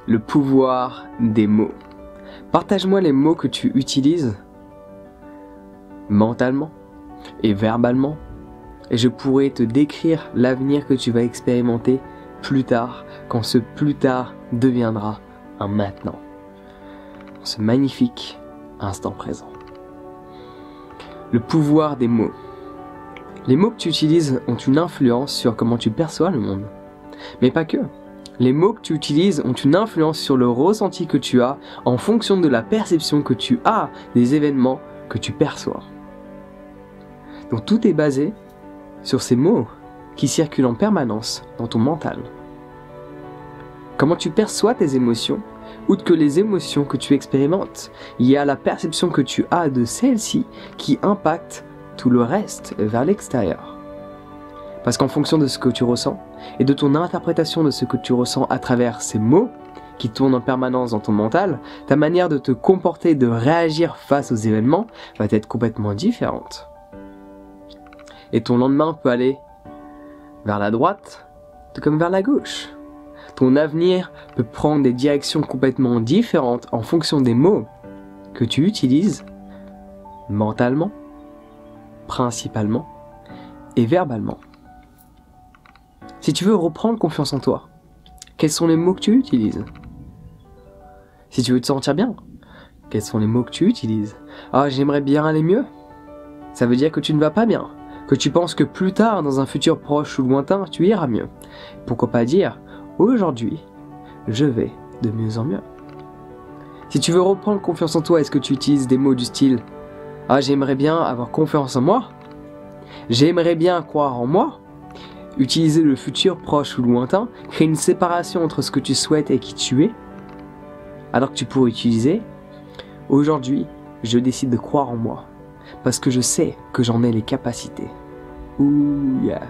le pouvoir des mots. Partage-moi les mots que tu utilises mentalement et verbalement, et je pourrai te décrire l'avenir que tu vas expérimenter plus tard, quand ce plus tard deviendra un maintenant. Ce magnifique instant présent. Le pouvoir des mots. Les mots que tu utilises ont une influence sur comment tu perçois le monde. Mais pas que. Les mots que tu utilises ont une influence sur le ressenti que tu as en fonction de la perception que tu as des événements que tu perçois. Donc tout est basé sur ces mots qui circulent en permanence dans ton mental. Comment tu perçois tes émotions, outre que les émotions que tu expérimentes, il y a la perception que tu as de celles-ci qui impacte tout le reste vers l'extérieur. Parce qu'en fonction de ce que tu ressens, et de ton interprétation de ce que tu ressens à travers ces mots qui tournent en permanence dans ton mental, ta manière de te comporter, de réagir face aux événements va être complètement différente. Et ton lendemain peut aller vers la droite, tout comme vers la gauche. Ton avenir peut prendre des directions complètement différentes en fonction des mots que tu utilises mentalement, principalement et verbalement. Si tu veux reprendre confiance en toi, quels sont les mots que tu utilises? Si tu veux te sentir bien, quels sont les mots que tu utilises? Ah, j'aimerais bien aller mieux. Ça veut dire que tu ne vas pas bien, que tu penses que plus tard, dans un futur proche ou lointain, tu iras mieux. Pourquoi pas dire, aujourd'hui, je vais de mieux en mieux. Si tu veux reprendre confiance en toi, est-ce que tu utilises des mots du style « Ah, j'aimerais bien avoir confiance en moi. J'aimerais bien croire en moi. » Utiliser le futur proche ou lointain, créer une séparation entre ce que tu souhaites et qui tu es. Alors que tu pourrais utiliser « Aujourd'hui, je décide de croire en moi. Parce que je sais que j'en ai les capacités. » Ouh yeah.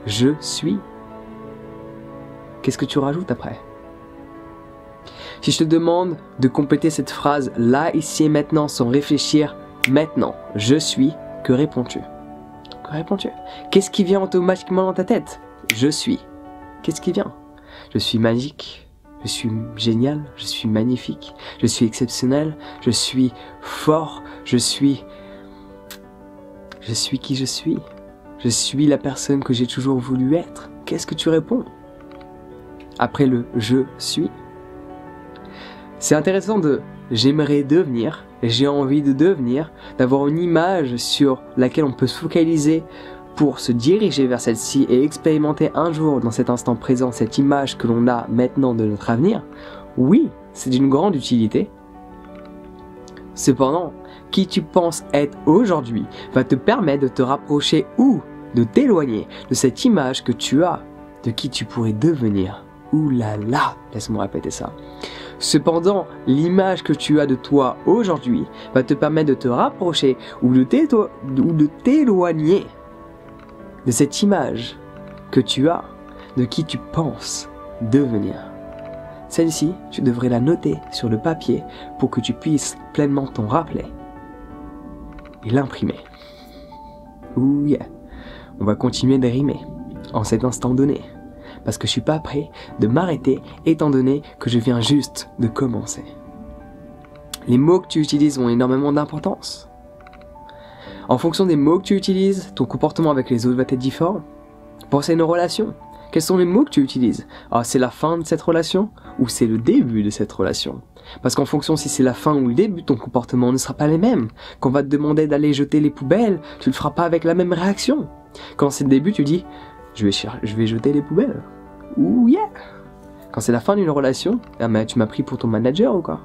Je suis. Qu'est-ce que tu rajoutes après? Si je te demande de compléter cette phrase là, ici et maintenant sans réfléchir, maintenant, je suis, que réponds-tu? Que réponds-tu? Qu'est-ce qui vient automatiquement dans ta tête? Je suis. Qu'est-ce qui vient? Je suis magique, je suis génial, je suis magnifique, je suis exceptionnel, je suis fort, je suis qui je suis. Je suis la personne que j'ai toujours voulu être. Qu'est-ce que tu réponds? Après le « je suis », c'est intéressant de « j'aimerais devenir », « j'ai envie de devenir », d'avoir une image sur laquelle on peut se focaliser pour se diriger vers celle-ci et expérimenter un jour dans cet instant présent cette image que l'on a maintenant de notre avenir. Oui, c'est d'une grande utilité. Cependant, qui tu penses être aujourd'hui va te permettre de te rapprocher ou de t'éloigner de cette image que tu as de qui tu pourrais devenir. Ouh là là, laisse-moi répéter ça. Cependant, l'image que tu as de toi aujourd'hui va te permettre de te rapprocher ou de t'éloigner de cette image que tu as de qui tu penses devenir. Celle-ci, tu devrais la noter sur le papier pour que tu puisses pleinement t'en rappeler et l'imprimer. Ouh yeah. On va continuer de rimer en cet instant donné. Parce que je suis pas prêt de m'arrêter étant donné que je viens juste de commencer. Les mots que tu utilises ont énormément d'importance. En fonction des mots que tu utilises, ton comportement avec les autres va être différent. Pense à une relation. Quels sont les mots que tu utilises? Ah, c'est la fin de cette relation ou c'est le début de cette relation? Parce qu'en fonction si c'est la fin ou le début, ton comportement ne sera pas les mêmes. Quand on va te demander d'aller jeter les poubelles, tu ne le feras pas avec la même réaction. Quand c'est le début, tu dis je vais jeter les poubelles. Ouh yeah. Quand c'est la fin d'une relation, ah mais tu m'as pris pour ton manager ou quoi?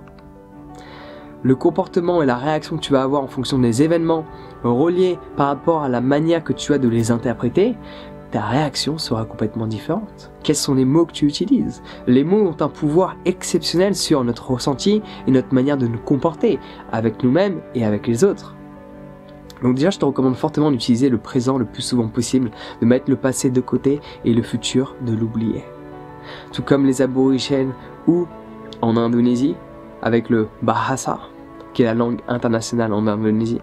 Le comportement et la réaction que tu vas avoir en fonction des événements reliés par rapport à la manière que tu as de les interpréter, ta réaction sera complètement différente. Quels sont les mots que tu utilises? Les mots ont un pouvoir exceptionnel sur notre ressenti et notre manière de nous comporter avec nous-mêmes et avec les autres. Donc déjà, je te recommande fortement d'utiliser le présent le plus souvent possible, de mettre le passé de côté et le futur de l'oublier. Tout comme les aborigènes ou en Indonésie, avec le Bahasa, qui est la langue internationale en Indonésie.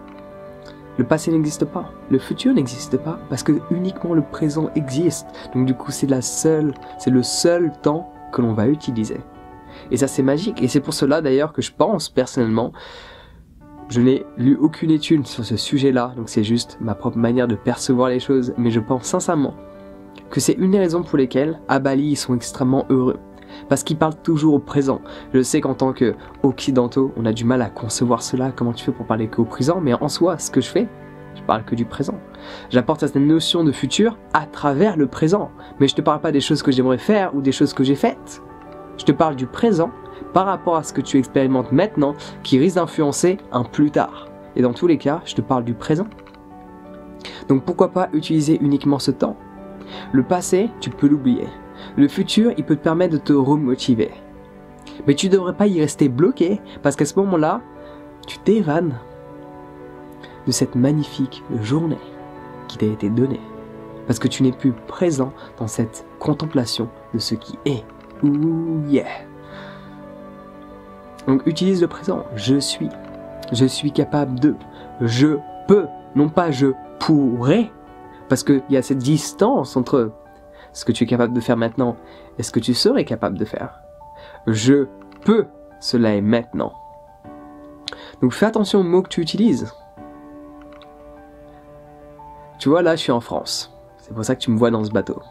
Le passé n'existe pas, le futur n'existe pas, parce que uniquement le présent existe. Donc du coup, c'est le seul temps que l'on va utiliser. Et ça c'est magique. Et c'est pour cela d'ailleurs que je pense personnellement, je n'ai lu aucune étude sur ce sujet-là, donc c'est juste ma propre manière de percevoir les choses, mais je pense sincèrement que c'est une des raisons pour lesquelles à Bali ils sont extrêmement heureux. Parce qu'ils parlent toujours au présent. Je sais qu'en tant qu'occidentaux, on a du mal à concevoir cela, comment tu fais pour parler qu'au présent, mais en soi, ce que je fais, je parle que du présent. J'apporte cette notion de futur à travers le présent, mais je te parle pas des choses que j'aimerais faire ou des choses que j'ai faites. Je te parle du présent par rapport à ce que tu expérimentes maintenant qui risque d'influencer un plus tard. Et dans tous les cas, je te parle du présent. Donc pourquoi pas utiliser uniquement ce temps? Le passé, tu peux l'oublier. Le futur, il peut te permettre de te remotiver. Mais tu ne devrais pas y rester bloqué, parce qu'à ce moment-là, tu t'évanes de cette magnifique journée qui t'a été donnée. Parce que tu n'es plus présent dans cette contemplation de ce qui est. Ouh yeah. Donc utilise le présent. Je suis capable de. Je peux. Non pas je pourrais. Parce qu'il y a cette distance entre ce que tu es capable de faire maintenant et ce que tu serais capable de faire. Je peux, cela est maintenant. Donc fais attention aux mots que tu utilises. Tu vois, là je suis en France. C'est pour ça que tu me vois dans ce bateau.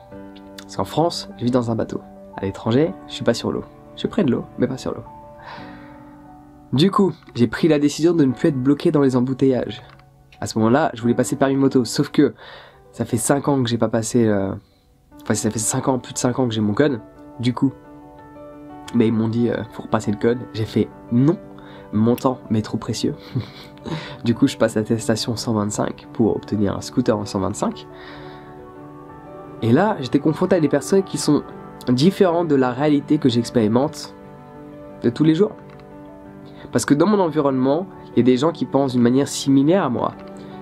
Parce qu'en France, je vis dans un bateau. À l'étranger, je suis pas sur l'eau. Je suis près de l'eau, mais pas sur l'eau. Du coup, j'ai pris la décision de ne plus être bloqué dans les embouteillages. À ce moment-là, je voulais passer le permis moto, sauf que ça fait 5 ans que j'ai pas passé... Enfin, ça fait 5 ans, plus de 5 ans que j'ai mon code. Du coup, mais ils m'ont dit, faut repasser le code. J'ai fait non, mon temps m'est trop précieux. Du coup, je passe l'attestation 125 pour obtenir un scooter en 125. Et là, j'étais confronté à des personnes qui sont différentes de la réalité que j'expérimente de tous les jours. Parce que dans mon environnement, il y a des gens qui pensent d'une manière similaire à moi,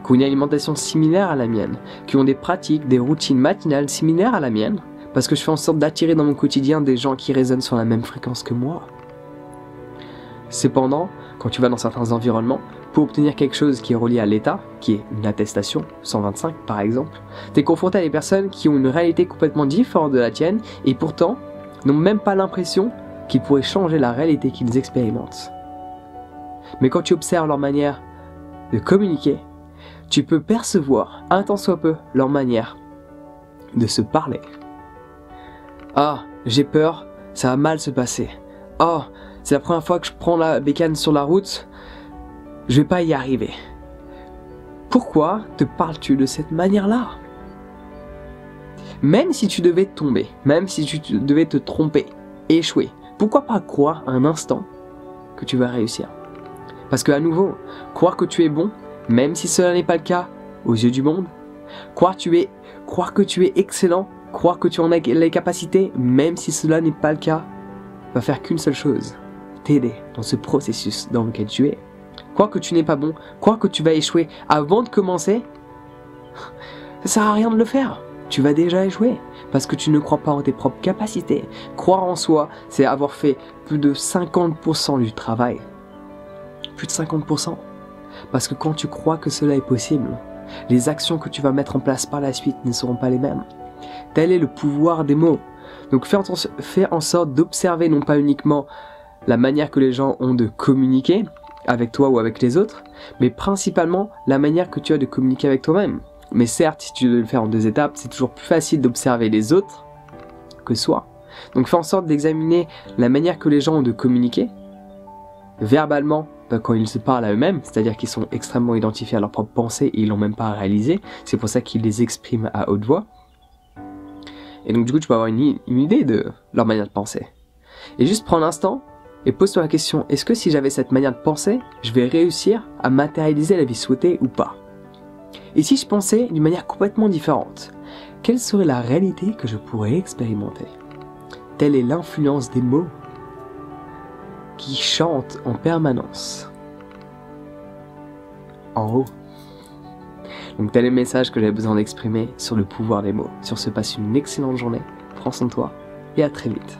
qui ont une alimentation similaire à la mienne, qui ont des pratiques, des routines matinales similaires à la mienne, parce que je fais en sorte d'attirer dans mon quotidien des gens qui résonnent sur la même fréquence que moi. Cependant, quand tu vas dans certains environnements, pour obtenir quelque chose qui est relié à l'État, qui est une attestation, 125 par exemple, tu es confronté à des personnes qui ont une réalité complètement différente de la tienne, et pourtant n'ont même pas l'impression qu'ils pourraient changer la réalité qu'ils expérimentent. Mais quand tu observes leur manière de communiquer, tu peux percevoir, un tant soit peu, leur manière de se parler. Ah, j'ai peur, ça va mal se passer. Oh, c'est la première fois que je prends la bécane sur la route, je vais pas y arriver. Pourquoi te parles-tu de cette manière-là? Même si tu devais tomber, même si tu devais te tromper, échouer, pourquoi pas croire un instant que tu vas réussir? Parce que à nouveau, croire que tu es bon, même si cela n'est pas le cas aux yeux du monde, croire que tu es excellent, croire que tu en as les capacités, même si cela n'est pas le cas, va faire qu'une seule chose, t'aider dans ce processus dans lequel tu es. Croire que tu n'es pas bon, croire que tu vas échouer avant de commencer, ça sert à rien de le faire. Tu vas déjà échouer parce que tu ne crois pas en tes propres capacités. Croire en soi, c'est avoir fait plus de 50% du travail. Plus de 50%. Parce que quand tu crois que cela est possible, les actions que tu vas mettre en place par la suite ne seront pas les mêmes. Tel est le pouvoir des mots. Donc fais en sorte d'observer non pas uniquement la manière que les gens ont de communiquer avec toi ou avec les autres, mais principalement la manière que tu as de communiquer avec toi-même. Mais certes, si tu veux le faire en 2 étapes, c'est toujours plus facile d'observer les autres que soi. Donc fais en sorte d'examiner la manière que les gens ont de communiquer, verbalement, quand ils se parlent à eux-mêmes, c'est-à-dire qu'ils sont extrêmement identifiés à leurs propres pensées et ils l'ont même pas réalisé, c'est pour ça qu'ils les expriment à haute voix. Et donc du coup, tu peux avoir une idée de leur manière de penser. Et juste prends l'instant et pose-toi la question, est-ce que si j'avais cette manière de penser, je vais réussir à matérialiser la vie souhaitée ou pas? Et si je pensais d'une manière complètement différente, quelle serait la réalité que je pourrais expérimenter? Telle est l'influence des mots qui chantent en permanence en haut. Donc tel est le message que j'avais besoin d'exprimer sur le pouvoir des mots. Sur ce, passe une excellente journée, prends soin de toi et à très vite.